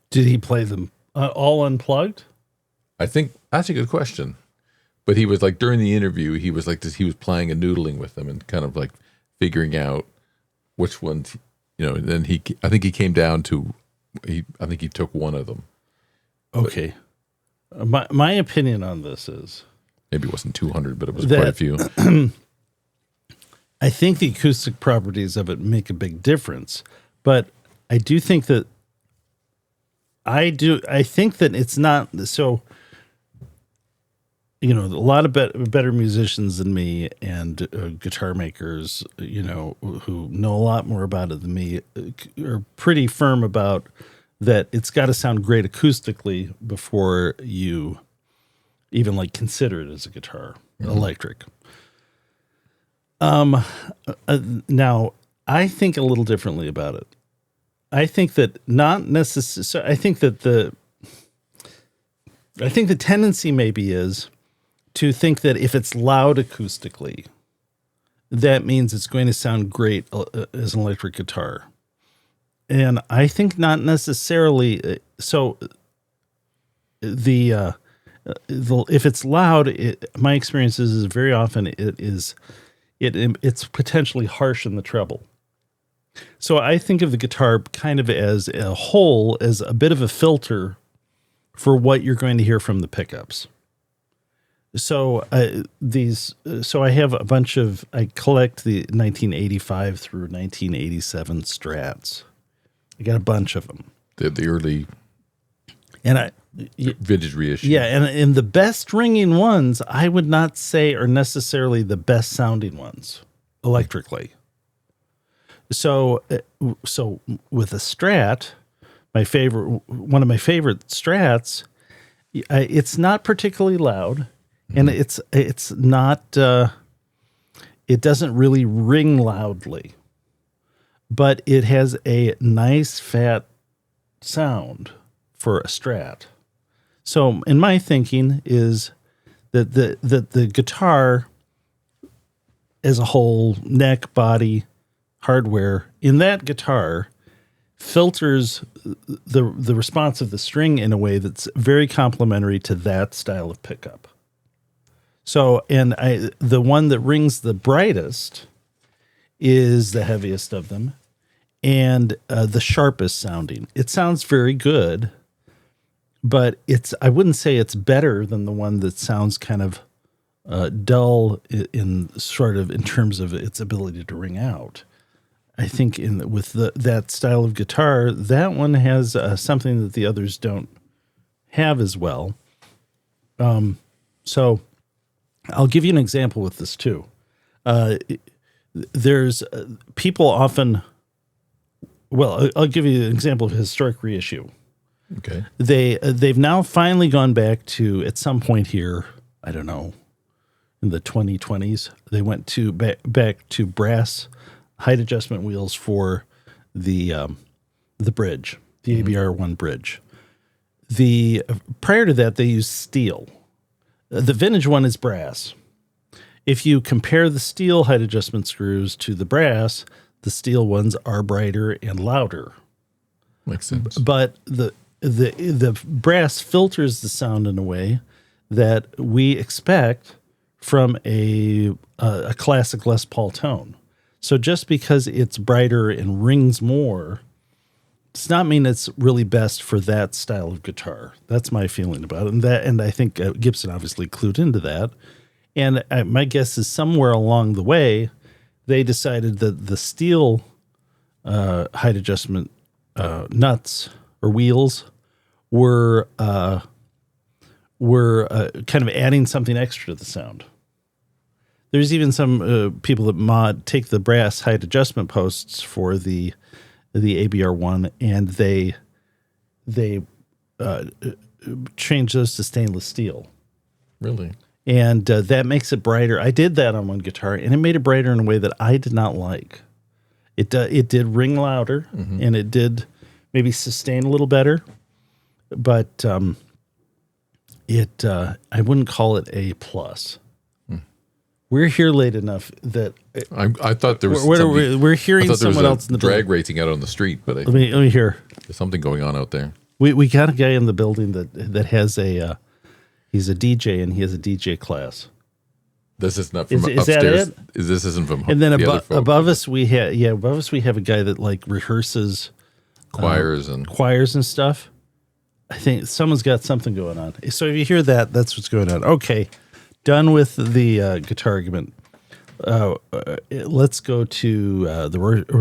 Did he play them all unplugged? I think that's a good question. But he was like, during the interview, he was like this, he was playing and noodling with them and kind of like figuring out which ones, and then I think he came down to, I think he took one of them. Okay. My opinion on this is, maybe it wasn't 200, but it was quite a few. I think the acoustic properties of it make a big difference, but I do think that it's not so. A lot of better musicians than me and guitar makers, who know a lot more about it than me, are pretty firm about that it's got to sound great acoustically before you even consider it as a guitar, electric. Now, I think a little differently about it. I think that not necessarily. I think the tendency maybe is to think that if it's loud acoustically, that means it's going to sound great as an electric guitar. And I think not necessarily. So if it's loud, my experience is very often it's potentially harsh in the treble. So I think of the guitar kind of as a whole, as a bit of a filter for what you're going to hear from the pickups. So so I have a bunch of, I collect the 1985 through 1987 Strats. I got a bunch of them. The early and vintage reissue. Yeah, and the best ringing ones, I would not say are necessarily the best sounding ones electrically. So with a Strat, one of my favorite Strats, it's not particularly loud, and it's not. It doesn't really ring loudly, but it has a nice fat sound for a Strat. So, in my thinking is that the guitar as a whole, neck, body, hardware in that guitar filters the response of the string in a way that's very complementary to that style of pickup. So, and the one that rings the brightest is the heaviest of them and the sharpest sounding. It sounds very good, but I wouldn't say it's better than the one that sounds kind of dull in terms of its ability to ring out. I think with that style of guitar, that one has something that the others don't have as well. So I'll give you an example with this too. There's people often. Well, I'll give you an example of a historic reissue. Okay. They've now finally gone back to, at some point here, I don't know, in the 2020s, they went to back to brass height adjustment wheels for the bridge, the ABR1 bridge. Prior to that, they used steel. The vintage one is brass. If you compare the steel height adjustment screws to the brass, the steel ones are brighter and louder. Makes sense. But the brass filters the sound in a way that we expect from a classic Les Paul tone. So just because it's brighter and rings more does not mean it's really best for that style of guitar. That's my feeling about it. And I think Gibson obviously clued into that. And my guess is somewhere along the way, they decided that the steel height adjustment nuts or wheels were kind of adding something extra to the sound. There's even some people that take the brass height adjustment posts for the ABR1 and they change those to stainless steel. Really? And that makes it brighter. I did that on one guitar, and it made it brighter in a way that I did not like. It did ring louder, and it did maybe sustain a little better, but I wouldn't call it a plus. We're here late enough that I thought there was we're hearing someone else in the drag building. racing out on the street, but Let me hear. There's something going on out there. We got a guy in the building that has he's a DJ and he has a DJ class. This is not from Is upstairs. that it? This isn't from And then the other folk. above us we have a guy that like rehearses choirs and stuff. I think someone's got something going on. So if you hear that, that's what's going on. Okay, done with the Guitargument. Let's go to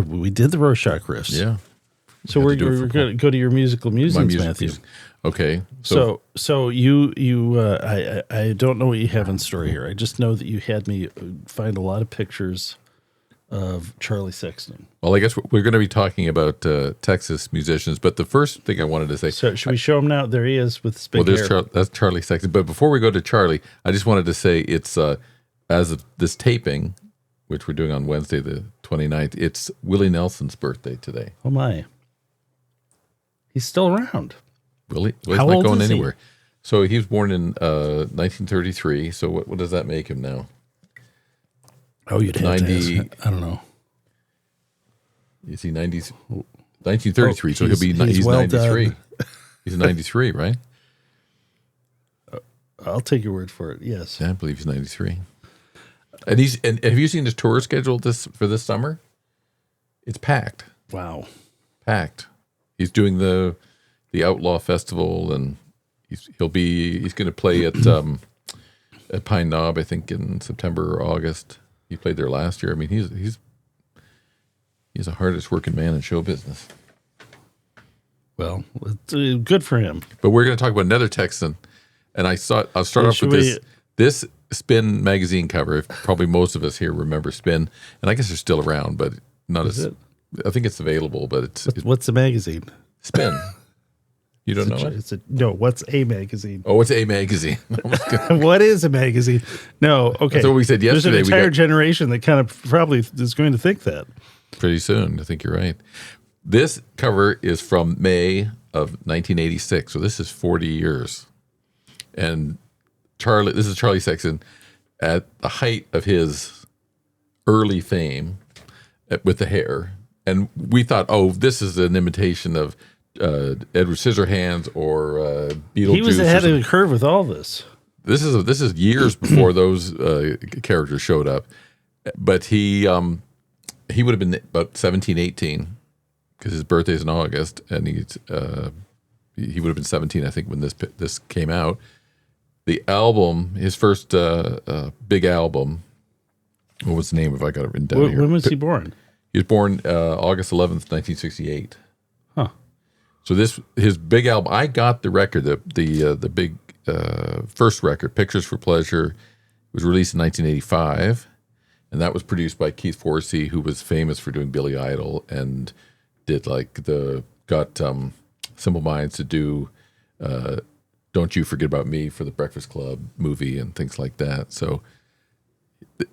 we did the Rorschach Riffs. Yeah. So we're going to go to your musical musings, Matthew. Okay. So you I don't know what you have in store here. I just know that you had me find a lot of pictures of Charlie Sexton. Well, I guess we're going to be talking about Texas musicians, but the first thing I wanted to say. So should we show him now? There he is with his big hair. That's Charlie Sexton. But before we go to Charlie, I just wanted to say it's as of this taping, which we're doing on Wednesday the 29th, it's Willie Nelson's birthday today. Oh my. He's still around. Willie? Well, How he's not old going is he? anywhere. So he was born in 1933. So what does that make him now? Oh, you'd have 90. to ask. I don't know. Is he 90s? 1933, so he's well 93. done. He's 93, right? I'll take your word for it. Yes. Yeah, I believe he's 93. And have you seen his tour schedule for this summer? It's packed. Wow. Packed. He's doing the Outlaw Festival, and he's going to play at Pine Knob, I think, in September or August. He played there last year. I mean, he's the hardest working man in show business. Well, it's good for him. But we're going to talk about another Texan, and I'll start off with this Spin magazine cover. Probably most of us here remember Spin, and I guess they're still around, but not as. I think it's available, but what's the magazine? Spin. You don't know it? No, what's a magazine? Oh, it's a magazine. What is a magazine? No, okay. That's what we said yesterday. There's an entire generation that kind of probably is going to think that. Pretty soon. I think you're right. This cover is from May of 1986, so this is 40 years. And this is Charlie Sexton at the height of his early fame with the hair. And we thought, oh, this is an imitation of Edward Scissorhands or Beetlejuice. He was ahead of the curve with all this. This is years before those characters showed up. But he would have been about 17, 18, because his birthday's in August, and he would have been 17, I think, when this came out. The album, his first big album, what was the name of it? I got it written down here. When was he born? He was born August 11th, 1968. Huh. So his big album, I got the record, the big first record, Pictures for Pleasure, was released in 1985. And that was produced by Keith Forsey, who was famous for doing Billy Idol and got Simple Minds to do Don't You Forget About Me for the Breakfast Club movie and things like that. So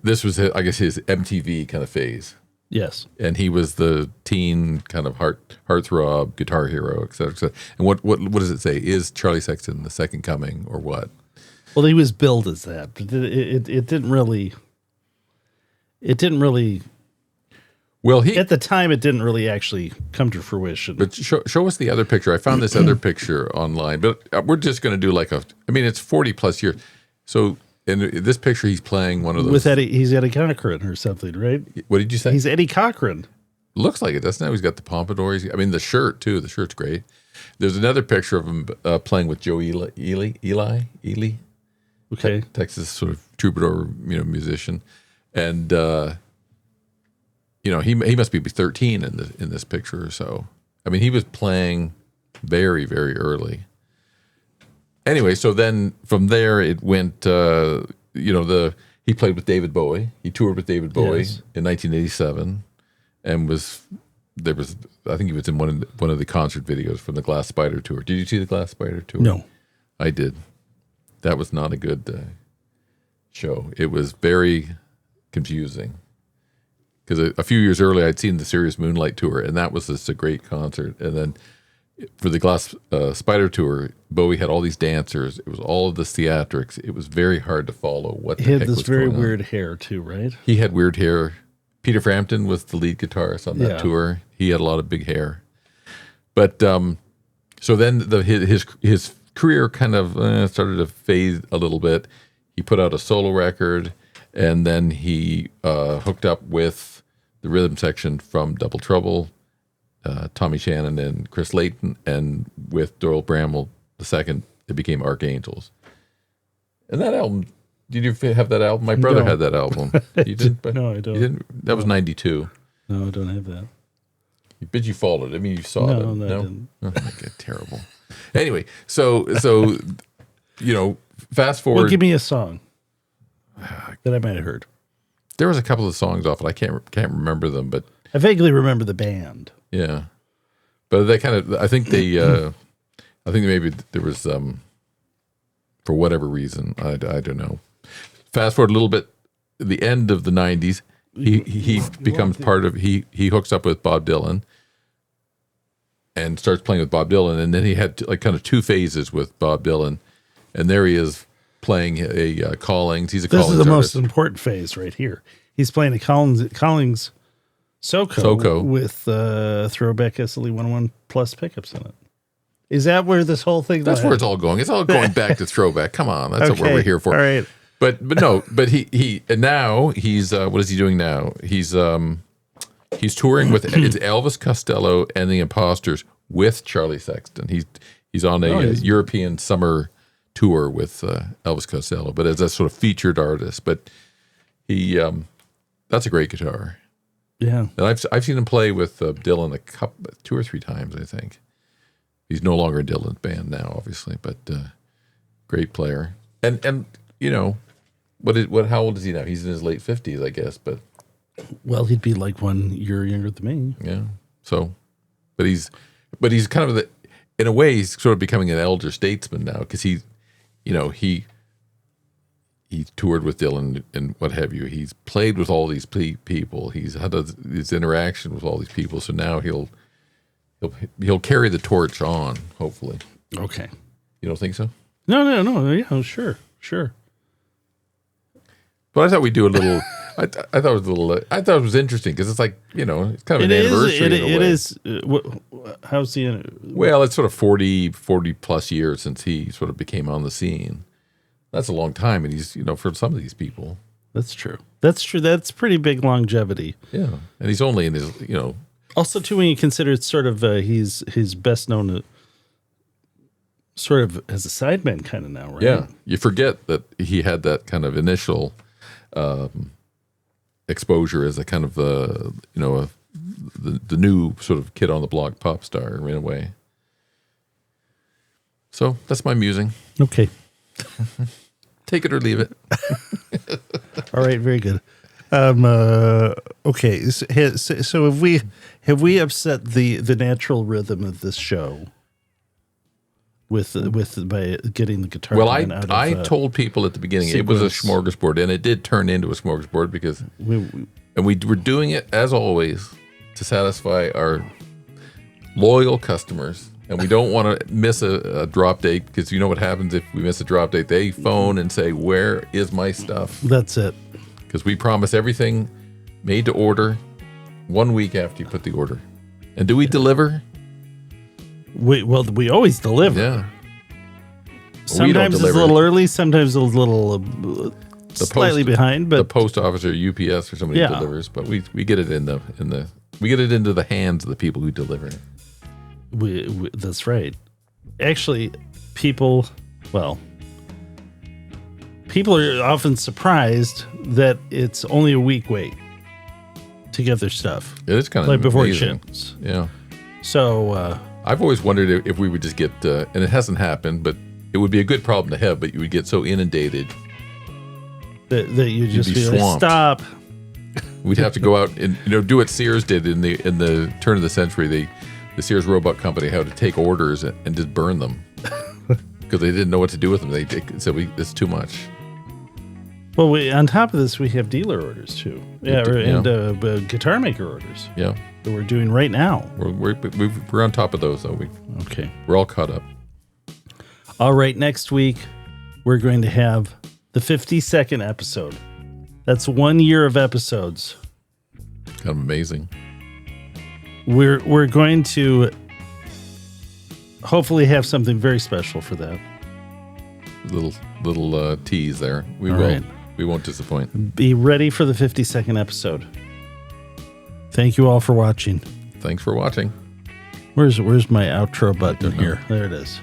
this was, I guess, his MTV kind of phase. Yes. And he was the teen kind of heartthrob, guitar hero, et cetera, et cetera. And what does it say? Is Charlie Sexton the second coming or what? Well, he was billed as that, but it didn't really. It didn't really. Well, at the time, it didn't really actually come to fruition. But show us the other picture. I found this other picture online, but we're just going to do it's 40 plus years. So in this picture, he's playing one of those. With Eddie, he's Eddie Cochran or something, right? What did you say? He's Eddie Cochran. Looks like it, doesn't it? He's got the pompadour. The shirt too. The shirt's great. There's another picture of him playing with Joe Ely. Okay. Texas sort of troubadour, musician. And he must be 13 in this picture or so. I mean, he was playing very, very early. Anyway, so then from there it went. He played with David Bowie. He toured with David Bowie in 1987, and I think he was in one of the concert videos from the Glass Spider tour. Did you see the Glass Spider tour? No, I did. That was not a good show. It was very confusing because a few years earlier I'd seen the Serious Moonlight tour, and that was just a great concert. And then for the Glass Spider tour, Bowie had all these dancers. It was all of the theatrics. It was very hard to follow what the heck was going on. He had this very weird hair too, right? He had weird hair. Peter Frampton was the lead guitarist on that tour. He had a lot of big hair. But so then his career kind of started to fade a little bit. He put out a solo record, and then he hooked up with the rhythm section from Double Trouble, Tommy Shannon and Chris Layton, and with Doyle Bramwell II, it became Archangels. And that album, did you have that album? My brother had that album. You didn't? No, I don't. You didn't? That was 92. No, I don't have that. But you followed it. I mean, you saw it. No, I didn't. Oh, my God, terrible. Anyway, so fast forward. Well, give me a song that I might have heard. There was a couple of songs off it. I can't remember them, but I vaguely remember the band. Yeah, but they kind of. I think maybe there was for whatever reason. I don't know. Fast forward a little bit, the end of the 90s. He becomes part of. He hooks up with Bob Dylan and starts playing with Bob Dylan, and then he had kind of two phases with Bob Dylan, and there he is playing a Collings. He's a This Collings is the artist. most important phase right here. He's playing a Collings SoCo with ThroBak SLE 101 Plus pickups in it. Is that where this whole thing? That's where it's all going. It's all going back to ThroBak. Come on, that's what we're here for. All right. But he and now he's what is he doing now? He's touring with it's Elvis Costello and the Imposters with Charlie Sexton. He's on a European summer tour with Elvis Costello, but as a sort of featured artist. But he that's a great guitar. Yeah, and I've seen him play with Dylan two or three times, I think. He's no longer in Dylan's band now, obviously, but great player. And you know, how old is he now? He's in his late 50s, I guess. But well, he'd be like 1 year younger than me. Yeah. So, but he's kind of in a way he's sort of becoming an elder statesman now because he toured with Dylan and what have you. He's played with all these people. He's had this interaction with all these people. So now he'll carry the torch on, hopefully. Okay. You don't think so? No. Yeah, sure. But I thought we'd do a little. I thought it was interesting because it's like it's kind of an anniversary. It is. How's the? Well, it's sort of 40 plus years since he sort of became on the scene. That's a long time, and he's for some of these people. That's true. That's pretty big longevity. Yeah, and he's only in his Also, too, when you consider it's sort of he's best known sort of as a sideman kind of now, right? Yeah, you forget that he had that kind of initial exposure as a kind of the new sort of kid on the block pop star in a way. So that's my musing. Okay. Take it or leave it. All right, very good. Okay, so have we upset the natural rhythm of this show with by getting the guitar? Well, I told people at the beginning it was a smorgasbord, and it did turn into a smorgasbord because we were doing it as always to satisfy our loyal customers. And we don't want to miss a drop date because you know what happens if we miss a drop date. They phone and say, "Where is my stuff?" That's it. Because we promise everything made to order 1 week after you put the order. And do we deliver? We always deliver. Yeah. Sometimes it's a little early. Sometimes a little slightly behind. But the post office or UPS or somebody delivers. But we get it we get it into the hands of the people who deliver it. That's right. Actually, people are often surprised that it's only a week wait to get their stuff. It is kind of like before amazing. It ships. Yeah. So I've always wondered if we would just get, and it hasn't happened, but it would be a good problem to have. But you would get so inundated that you just be like, swamped. Stop. We'd have to go out and do what Sears did in the turn of the century. The Sears Roebuck Company had to take orders and just burn them because they didn't know what to do with them. They said it's too much. Well, on top of this, we have dealer orders too. And guitar maker orders. Yeah, that we're doing right now. We're on top of those though. We're all caught up. All right, next week we're going to have the 52nd episode. That's 1 year of episodes. Kind of amazing. We're going to hopefully have something very special for that. Little tease there. We all will. Right. We won't disappoint. Be ready for the 52nd episode. Thank you all for watching. Thanks for watching. Where's my outro button here? There it is.